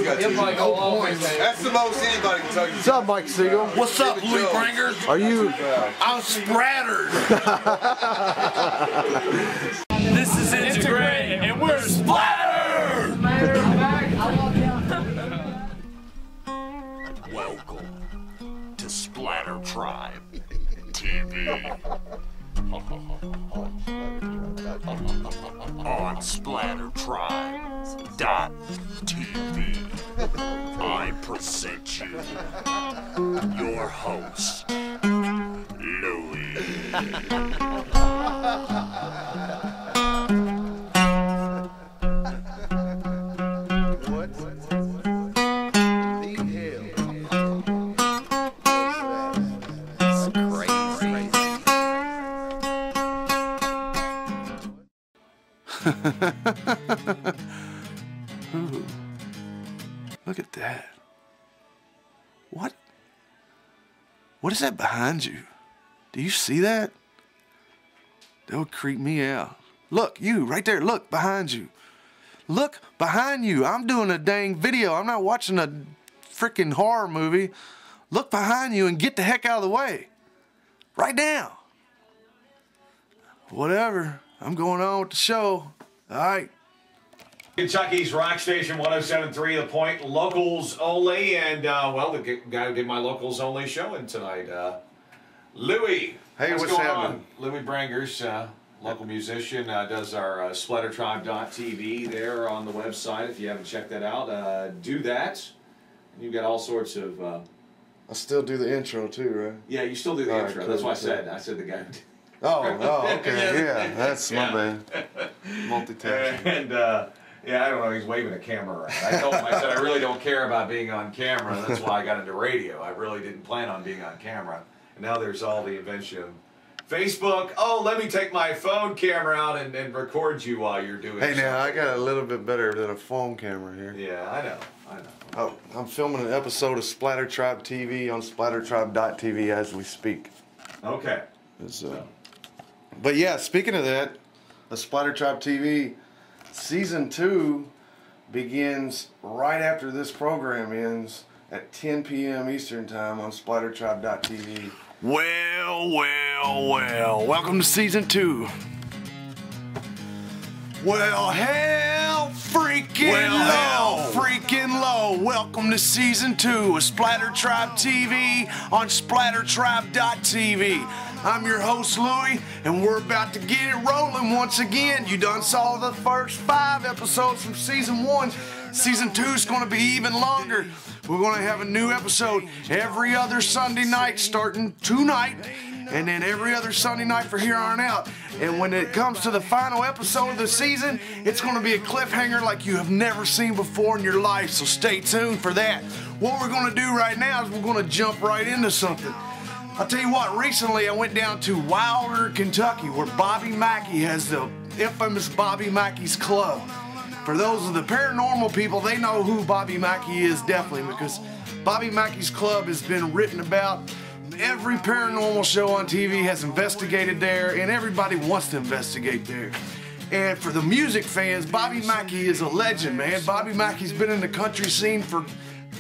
He's got two. That's the most anybody can tell you. What's up, Mike Siegel? What's up, Louis Branger? Are you? I'm splattered. This is Integrate, and we're splattered. Welcome to SplatterTribe TV. On SplatterTribe.tv, I present you your host, Louis. What the hell? Ooh, look at that. What is that behind you? Do you see that? That would creep me out. Look, you right there, look behind you. Look behind you. I'm doing a dang video. I'm not watching a freaking horror movie. Look behind you and get the heck out of the way. Right now. Whatever. I'm going on with the show. All right. Kentucky's Rock Station 107.3, The Point, locals only, and well, the guy who did my locals only showing tonight, Louis. Hey, what's going happening? on? Louis Brangers, local musician, does our SplatterTribe.tv there on the website. If you haven't checked that out, do that. And you've got all sorts of. I still do the intro too, right? Yeah, you still do the intro. That's what I said. I said the guy. Oh, okay, yeah, that's my bad. Multitasking. And yeah, I don't know. He's waving a camera around. I told him, I said, I really don't care about being on camera. That's why I got into radio. I really didn't plan on being on camera. And now there's all the invention of Facebook. Oh, let me take my phone camera out and record you while you're doing Hey, something. now, I got a little bit better than a phone camera here. Yeah, I know. Oh, I'm filming an episode of SplatterTribe TV on SplatterTribe.tv as we speak. Okay. But yeah, speaking of that, the SplatterTribe TV Season 2 begins right after this program ends at 10 p.m. Eastern Time on SplatterTribe.tv. Well, welcome to Season 2. Well, hell freaking low. Welcome to Season 2 of SplatterTribe TV on SplatterTribe.tv. I'm your host, Louie, and we're about to get it rolling once again. You done saw the first 5 episodes from Season 1. Season 2 is going to be even longer. We're going to have a new episode every other Sunday night starting tonight, and then every other Sunday night for here on out. And when it comes to the final episode of the season, it's going to be a cliffhanger like you have never seen before in your life, so stay tuned for that. What we're going to do right now is we're going to jump right into something. I'll tell you what, recently I went down to Wilder, Kentucky, where Bobby Mackey has the infamous Bobby Mackey's Club. For those of the paranormal people, they know who Bobby Mackey is definitely, because Bobby Mackey's Club has been written about. Every paranormal show on TV has investigated there, and everybody wants to investigate there. And for the music fans, Bobby Mackey is a legend, man. Bobby Mackey's been in the country scene for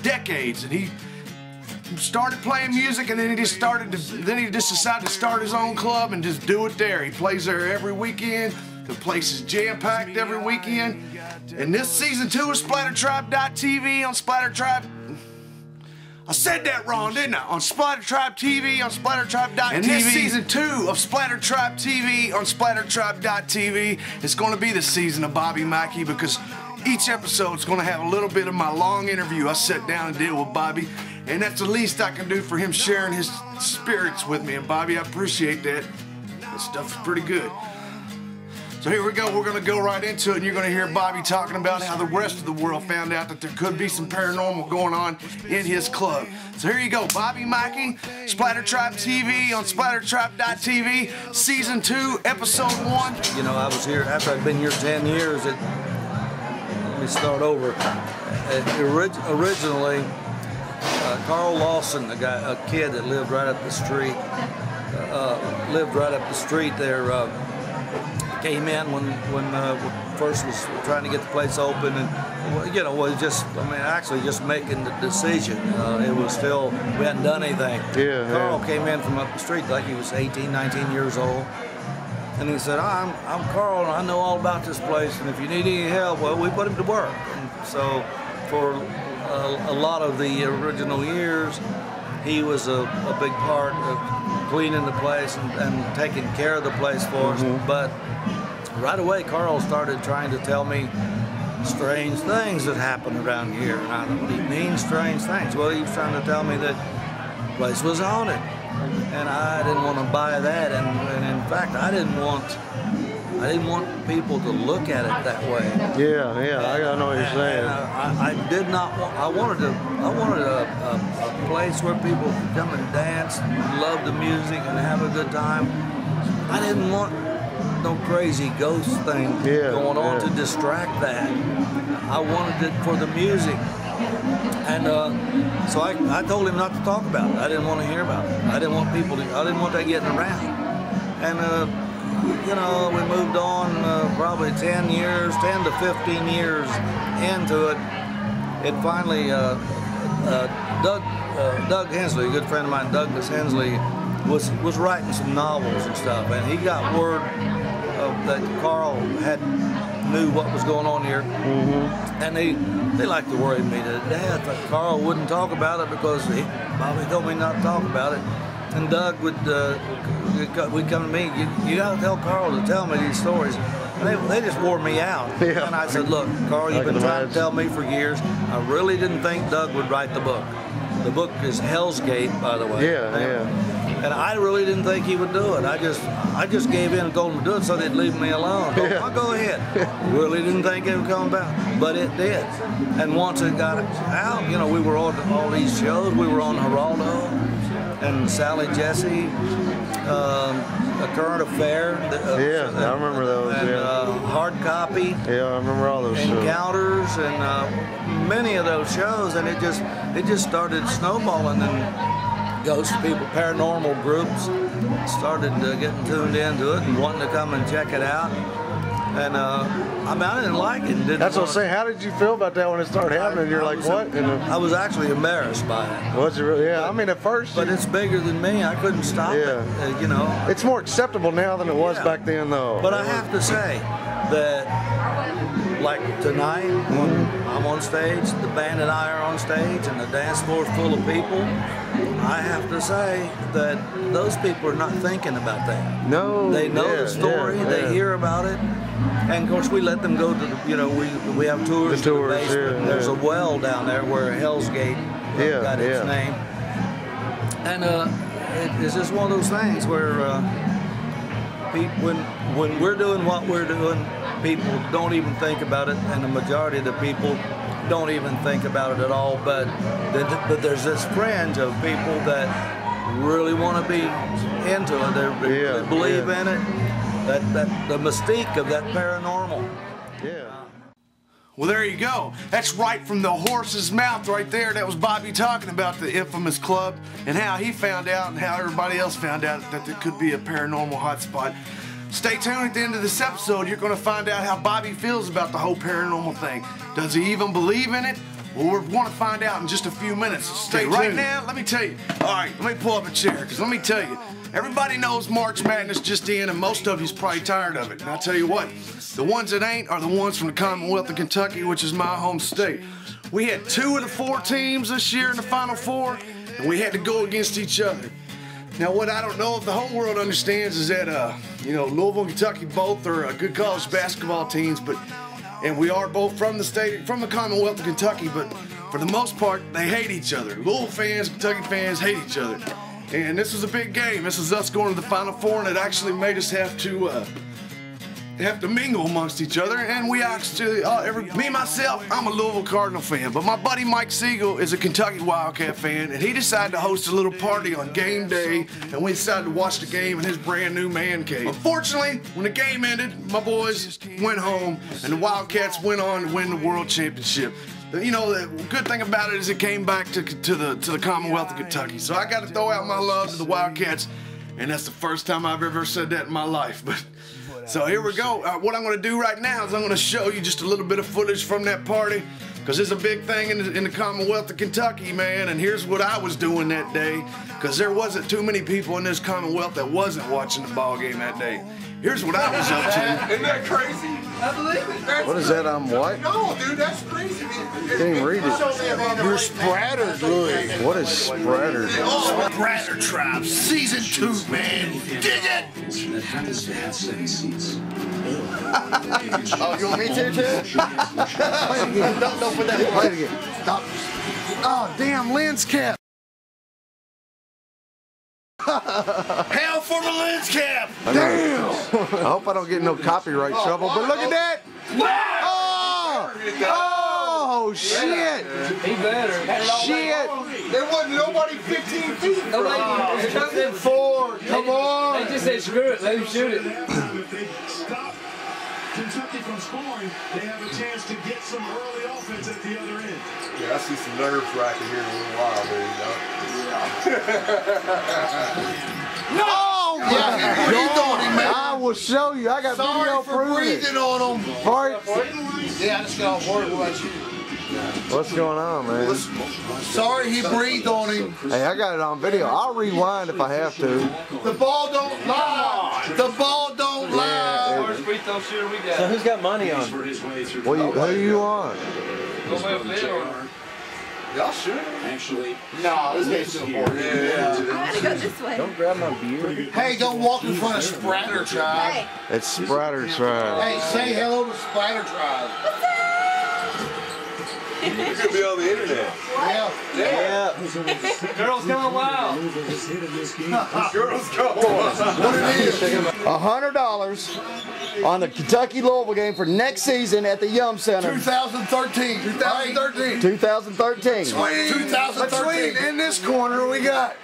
decades, and he started playing music, and then he just decided to start his own club and just do it there. He plays there every weekend. The place is jam-packed every weekend. And this Season 2 of SplatterTribe.tv on SplatterTribe. I said that wrong, didn't I? On SplatterTribe TV on SplatterTribe.tv. And this Season 2 of SplatterTribe TV on SplatterTribe.tv is going to be the season of Bobby Mackey, because each episode is going to have a little bit of my long interview I sat down and did with Bobby. And that's the least I can do for him, sharing his spirits with me. And Bobby, I appreciate that. That stuff's pretty good. So here we go. We're going to go right into it, and you're going to hear Bobby talking about how the rest of the world found out that there could be some paranormal going on in his club. So here you go. Bobby Mackey, SplatterTribe TV on SplatterTribe.tv, Season 2, Episode 1. You know, I was here after I'd been here 10 years. Let me start over. Originally, Carl Lawson, a kid that lived right up the street, there. came in when first was trying to get the place open, and you know, was just, I mean, actually just making the decision. It was still, we hadn't done anything. Yeah. Carl came in from up the street like he was 18, 19 years old. And he said, I'm Carl, and I know all about this place, and if you need any help, well, we put him to work. And so for a lot of the original years, he was a big part of cleaning the place and taking care of the place for us. But right away, Carl started trying to tell me strange things that happened around here. And I thought, what do you mean, strange things? Well, he was trying to tell me that the place was haunted. And I didn't want to buy that, and in fact, I didn't want people to look at it that way. Yeah, I know what you're saying. I did not want. I wanted a place where people could come and dance, and love the music, and have a good time. I didn't want no crazy ghost thing going on to distract that. I wanted it for the music. And so I told him not to talk about it. I didn't want to hear about it. I didn't want people to, I didn't want that getting around. And, you know, we moved on probably 10 to 15 years into it. It finally, Doug Hensley, a good friend of mine, Douglas Hensley, was writing some novels and stuff. And he got word that Carl knew what was going on here. And they like to worry me to death that Carl wouldn't talk about it because Bobby told me not to talk about it. And Doug would come to me, you got to tell Carl to tell me these stories. And they just wore me out. And I said, look, Carl, you've been trying to tell me for years. I really didn't think Doug would write the book. The book is Hell's Gate, by the way. And I really didn't think he would do it. I just gave in and told him to do it so they'd leave me alone. I'll go ahead. Really didn't think it would come about, but it did. And once it got out, you know, we were on all these shows. We were on Geraldo and Sally Jesse, A Current Affair. I remember those. And Hard Copy. Yeah, I remember all those shows. Encounters and many of those shows, and it just started snowballing. And ghost people, paranormal groups started getting tuned into it and wanting to come and check it out. And I mean, I didn't like it. That's what I'm saying. How did you feel about that when it started happening? You're like, what? I was actually embarrassed by it. Was it really? Yeah, I mean, at first. But it's bigger than me. I couldn't stop it. You know. It's more acceptable now than it was back then, though. But I have to say that, like tonight, when I'm on stage, the band and I are on stage, and the dance floor is full of people, I have to say that those people are not thinking about that. No. They know the story, they hear about it, and of course we let them go to the, you know, we have tours to the basement, and there's a well down there where Hell's Gate got its name. And it's just one of those things where when we're doing what we're doing, people don't even think about it, and the majority of the people don't even think about it at all. But there's this fringe of people that really want to be into it. They believe in it. That the mystique of that paranormal. Well, there you go. That's right from the horse's mouth right there. That was Bobby talking about the infamous club and how he found out and how everybody else found out that there could be a paranormal hotspot. Stay tuned at the end of this episode. You're going to find out how Bobby feels about the whole paranormal thing. Does he even believe in it? Well, we're going to find out in just a few minutes. So stay tuned. Right now, let me tell you. All right, let me pull up a chair, because let me tell you. Everybody knows March Madness just in, and most of you's probably tired of it. And I'll tell you what, the ones that ain't are the ones from the Commonwealth of Kentucky, which is my home state. We had 2 of the 4 teams this year in the Final Four, and we had to go against each other. Now, what I don't know if the whole world understands is that, you know, Louisville and Kentucky both are good college basketball teams, and we are both from the state, from the Commonwealth of Kentucky, but for the most part, they hate each other. Louisville fans, Kentucky fans hate each other. And this was a big game. This is us going to the Final Four, and it actually made us have to mingle amongst each other. And we actually, me myself, I'm a Louisville Cardinal fan, but my buddy Mike Siegel is a Kentucky Wildcat fan, and he decided to host a little party on game day, and we decided to watch the game in his brand new man cave. Unfortunately, when the game ended, my boys went home, and the Wildcats went on to win the World Championship. You know, the good thing about it is it came back to the Commonwealth of Kentucky. So I got to throw out my love to the Wildcats, and that's the first time I've ever said that in my life. But So here we go. What I'm going to do right now is I'm going to show you just a little bit of footage from that party, because it's a big thing in the Commonwealth of Kentucky, man. And here's what I was doing that day, because there wasn't too many people in this Commonwealth that wasn't watching the ball game that day. Here's what I was up to. Isn't that crazy? I believe it. What is that? I'm what? No, dude, that's crazy. Can't even read it. You're splattered, Louis. What is spreader? SplatterTribe Season 2, man. Dig it! Oh, you want me to too? Don't put that Play it again. Stop. Oh, damn, lens cap. Hell for the lens cap! Damn! I hope I don't get no copyright trouble, but look at that! Oh! Oh, shit! He better. Shit! There wasn't nobody 15 feet. Nobody. It's coming forward. Come on. They just said screw it. Let him shoot it. If they stop Kentucky from scoring, they have a chance to get some early offense at the other end. Yeah, I see some nerves racking here in a little while, there you go. No! Yeah, breathe on him, man. I will show you. I got video Sorry for proving breathing it. on him. Fart. Yeah, I just got off work. What about you? What's going on, man? Sorry he breathed on him. Hey, I got it on video. I'll rewind if I have to. The ball don't lie. The ball don't lie. First free throw shooter we got. So who's got money on? Who you on? Go ahead, Bill. Y'all should. Actually, No, this guy's so bored. I gotta go this way. Don't grab my beard. Hey, don't walk in front of SplatterTribe. Hey, It's SplatterTribe. Hey, say hello to SplatterTribe. You could be on the internet. Yeah. Yeah. Girls going wild. Girls go. What it is? $100 on the Kentucky Louisville game for next season at the Yum Center. 2013. 2013. 2013. Between in this corner we got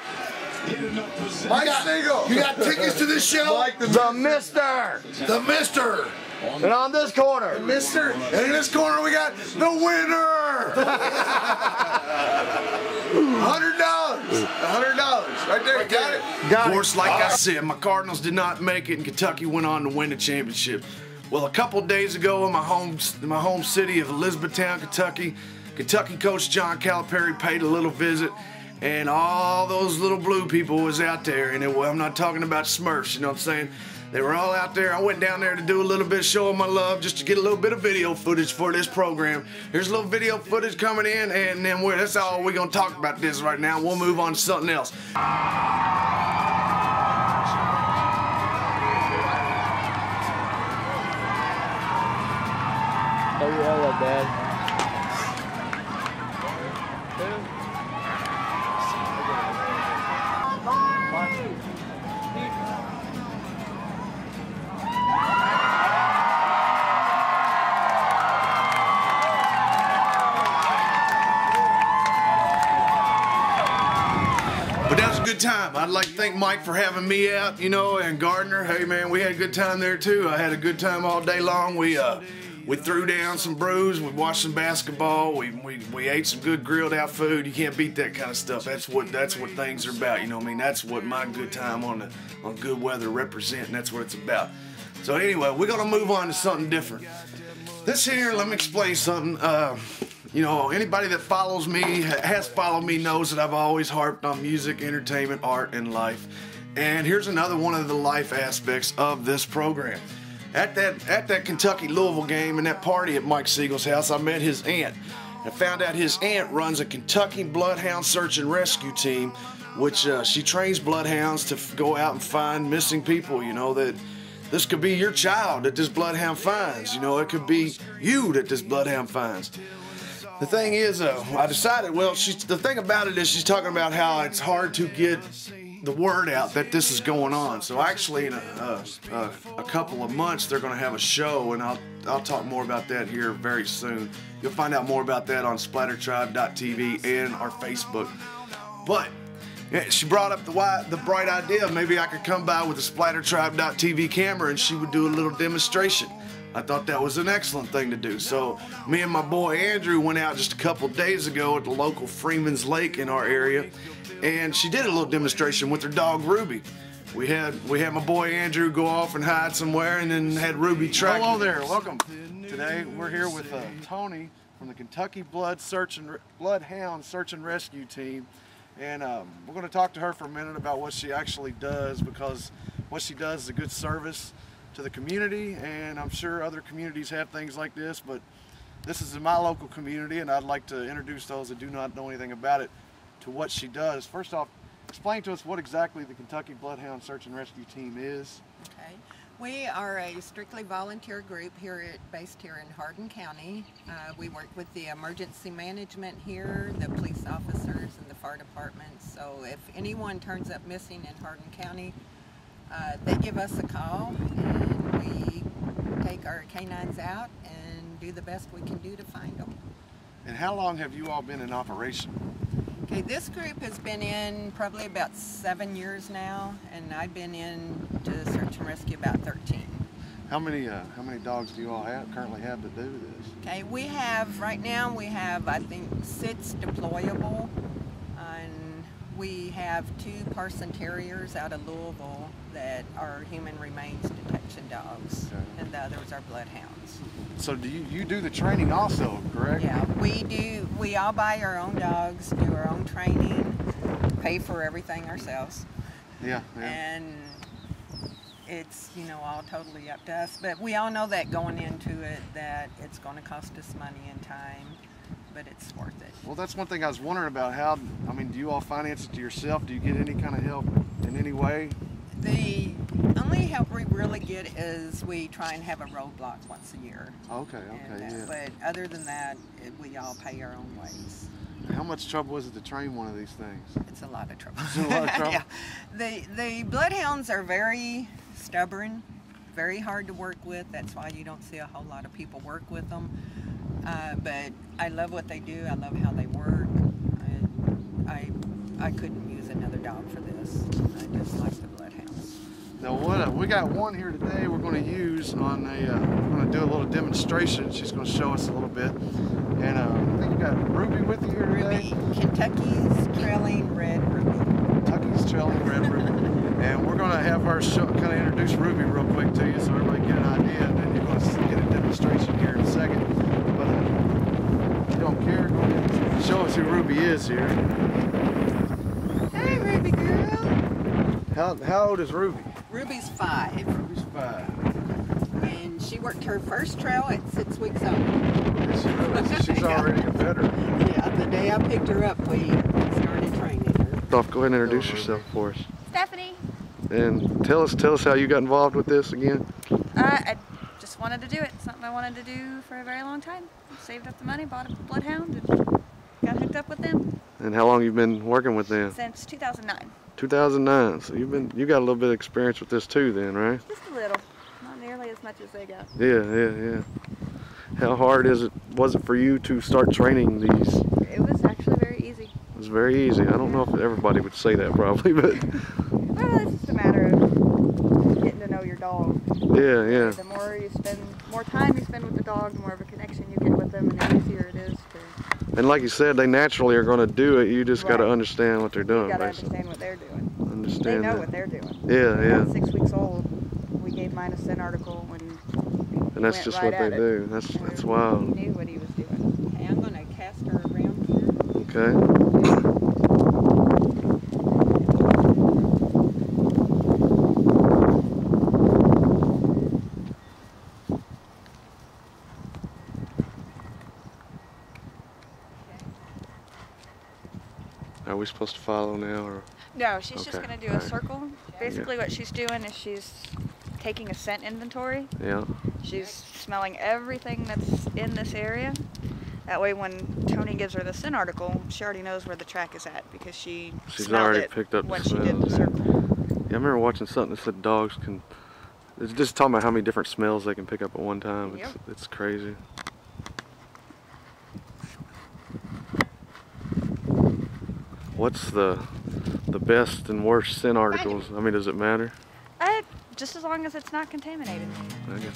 Mike Siegel. You got tickets to this show? The Mister. The Mister. And on this corner. Mister. And in this corner we got the winner. $100. $100. Right there. Got it? Got Of course, it. like I said, my Cardinals did not make it, and Kentucky went on to win the championship. Well, a couple days ago in my home city of Elizabethtown, Kentucky coach John Calipari paid a little visit, and all those little blue people was out there. And I'm not talking about Smurfs, you know what I'm saying? They were all out there. I went down there to do a little bit of showing my love, just to get a little bit of video footage for this program. Here's a little video footage coming in, and then that's all we're going to talk about this right now. We'll move on to something else. Oh, yeah, I love that. But that was a good time. I'd like to thank Mike for having me out, you know, and Gardner. Hey, man, we had a good time there, too. I had a good time all day long. We threw down some brews. We watched some basketball. We ate some good grilled out food. You can't beat that kind of stuff. That's what things are about, you know what I mean? That's what my good time on good weather represent, and that's what it's about. So anyway, we're going to move on to something different. This here, let me explain something. You know, anybody that follows me, has followed me, knows that I've always harped on music, entertainment, art, and life. And here's another one of the life aspects of this program. At that Kentucky Louisville game and that party at Mike Siegel's house, I met his aunt. I found out his aunt runs a Kentucky Bloodhound Search and Rescue team, which she trains bloodhounds to go out and find missing people. You know, that this could be your child that this bloodhound finds. You know, it could be you that this bloodhound finds. The thing is, I decided, well, the thing about it is she's talking about how it's hard to get the word out that this is going on. So actually in a couple of months they're going to have a show, and I'll talk more about that here very soon. You'll find out more about that on SplatterTribe.tv and our Facebook. But yeah, she brought up the bright idea, maybe I could come by with a SplatterTribe.tv camera and she would do a little demonstration. I thought that was an excellent thing to do. So me and my boy Andrew went out just a couple days ago at the local Freeman's Lake in our area, and she did a little demonstration with her dog Ruby. We had my boy Andrew go off and hide somewhere, and then had Ruby track. Hello there, welcome. Today we're here with Tony from the Kentucky Bloodhound Search and Rescue Team, and we're going to talk to her for a minute about what she actually does, because what she does is a good service to the community, and I'm sure other communities have things like this, but this is in my local community, and I'd like to introduce those that do not know anything about it to what she does. First off, explain to us what exactly the Kentucky Bloodhound Search and Rescue Team is. Okay. We are a strictly volunteer group based here in Hardin County. We work with the emergency management here, the police officers, and the fire department. So if anyone turns up missing in Hardin County, they give us a call, and we take our canines out and do the best we can do to find them. And how long have you all been in operation? Okay, this group has been in probably about 7 years now, and I've been in to search and rescue about 13. How many dogs do you all currently have to do this? Okay, right now we have I think 6 deployable, and we have 2 Parson Terriers out of Louisville that are human remains detection dogs, okay. And the others are bloodhounds. So do you do the training also, correct? Yeah, we do. We all buy our own dogs, do our own training, pay for everything ourselves. Yeah. And it's, all totally up to us. But we all know that going into it, that it's going to cost us money and time, but it's worth it. Well, that's one thing I was wondering about. Do you all finance it to yourself? Do you get any kind of help in any way? The only help we really get is we try and have a roadblock once a year. Okay, yeah. But other than that, we all pay our own ways. How much trouble is it to train one of these things? It's a lot of trouble. It's a lot of trouble? Yeah. The bloodhounds are very stubborn, very hard to work with. That's why you don't see a whole lot of people work with them. But I love what they do. I love how they work. I couldn't use another dog for this. I just like the bloodhounds. Now we got one here today we're going to use on we're going to do a little demonstration. She's going to show us a little bit. And I think you got Ruby with you here today. Ruby, Kentucky's Trailing Red Ruby. Kentucky's Trailing Red Ruby. And we're going to have her kind of introduce Ruby real quick to you so everybody get an idea, and then you're going to get a demonstration here in a second. But if you don't care, go ahead and show us who Ruby is here. Hey, Ruby girl. How old is Ruby? Ruby's 5. Ruby's 5. And she worked her first trail at 6 weeks old. She's already a veteran. Yeah, the day I picked her up, we started training her. Go ahead and introduce yourself for us. Stephanie. And tell us how you got involved with this again. I just wanted to do it. Something I wanted to do for a very long time. Saved up the money, bought a bloodhound, and got hooked up with them. And how long you been working with them? Since 2009. 2009. So you got a little bit of experience with this too, then, right? Just a little. Not nearly as much as they got. Yeah. How hard was it for you to start training these? It was actually very easy. It was very easy. I don't know if everybody would say that probably, but. Well, it's just a matter of getting to know your dog. Yeah. The more time you spend with the dog, the more of a connection you get with them, and the easier it is to. And like you said, they naturally are going to do it. You just got to Right. understand what they're doing. You got to basically. understand what they're doing. Understand They know that. what they're doing. Yeah. At 6 weeks old, we gave mine a scent article and that's went just right what they at it. do. That's wild. He knew what he was doing. Okay, I'm going to cast her around here. Okay. Are we supposed to follow now, or? No, she's just Okay, going to do a alright. circle. Basically what she's doing is she's taking a scent inventory. Yeah. She's smelling everything that's in this area. That way when Tony gives her the scent article, she already knows where the track is at because she's smelled already it picked up the when she did the smells. circle. Yeah, I remember watching something that said dogs can. It's just talking about how many different smells they can pick up at one time. Yep. It's crazy. What's the best and worst scent articles? I mean, does it matter? Just as long as it's not contaminated. Okay.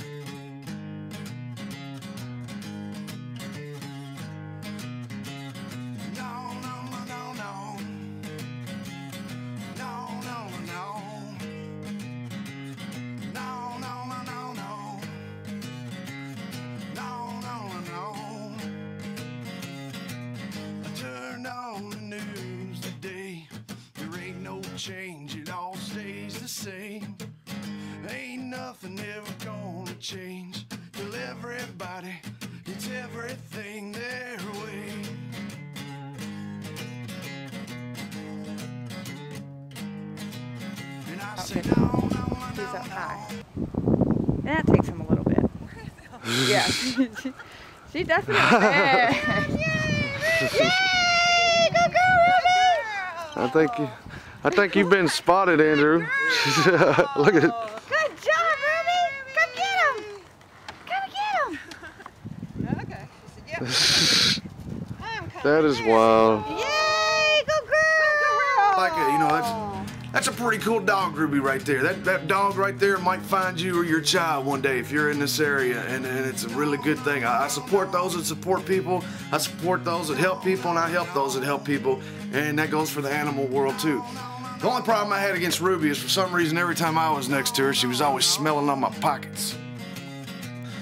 Okay. He's up high. And that takes him a little bit. Yeah. She definitely. Yay! Go girl, Ruby! I think you've been spotted, Andrew. Look at it. Good job, Ruby! Come get him! Come get him! Okay. She said, yeah. That is wild. Yay! Go girl! Like it, you know, that's a pretty cool dog, Ruby, right there. That dog right there might find you or your child one day if you're in this area, and it's a really good thing. I support those that support people. I support those that help people, and I help those that help people, and that goes for the animal world too. The only problem I had against Ruby is for some reason every time I was next to her, she was always smelling on my pockets.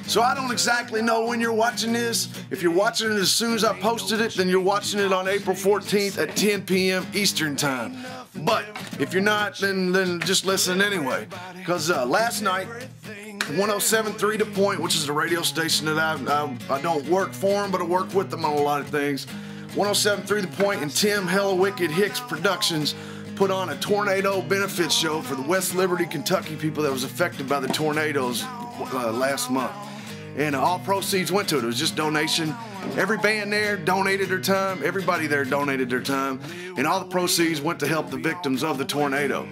So I don't exactly know when you're watching this. If you're watching it as soon as I posted it, then you're watching it on April 14th at 10 p.m. Eastern Time. But if you're not, then just listen anyway. Because last night, 107.3 The Point, which is the radio station that I don't work for them, but I work with them on a lot of things. 107.3 The Point and Tim Hella Wicked Hicks Productions put on a tornado benefit show for the West Liberty, Kentucky people that was affected by the tornadoes last month. And all proceeds went to it. It was just donation. Every band there donated their time. Everybody there donated their time. And all the proceeds went to help the victims of the tornado.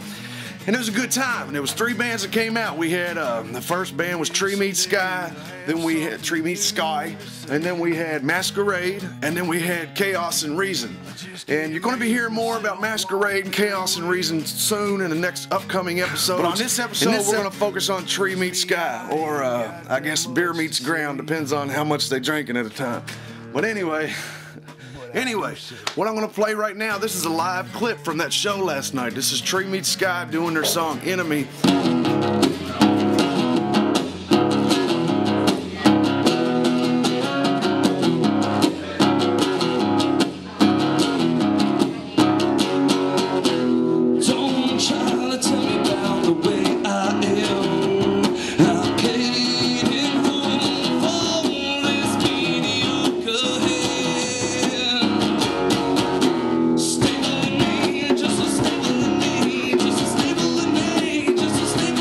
And it was a good time. And there was 3 bands that came out. We had, the first band was Tree Meets Sky. Then we had Tree Meets Sky. And then we had Masquerade. And then we had Chaos and Reason. And you're going to be hearing more about Masquerade and Chaos and Reason soon in the next upcoming episode. But on this episode, we're going to focus on Tree Meets Sky. Or, I guess, Beer Meets Ground. Depends on how much they're drinking at a time. But anyway, what I'm going to play right now, this is a live clip from that show last night. This is Tree Meets Sky doing their song, Enemy. Stay with me, just stay with me.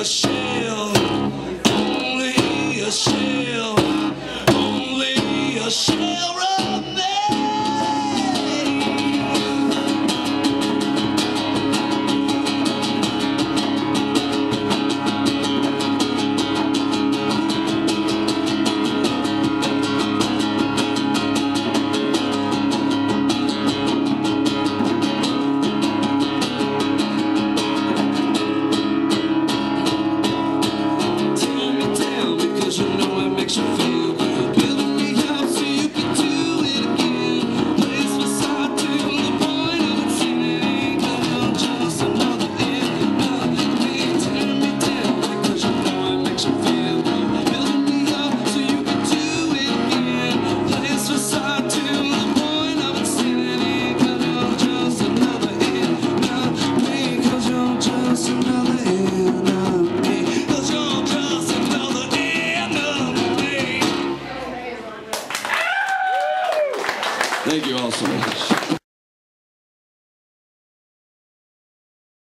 the show.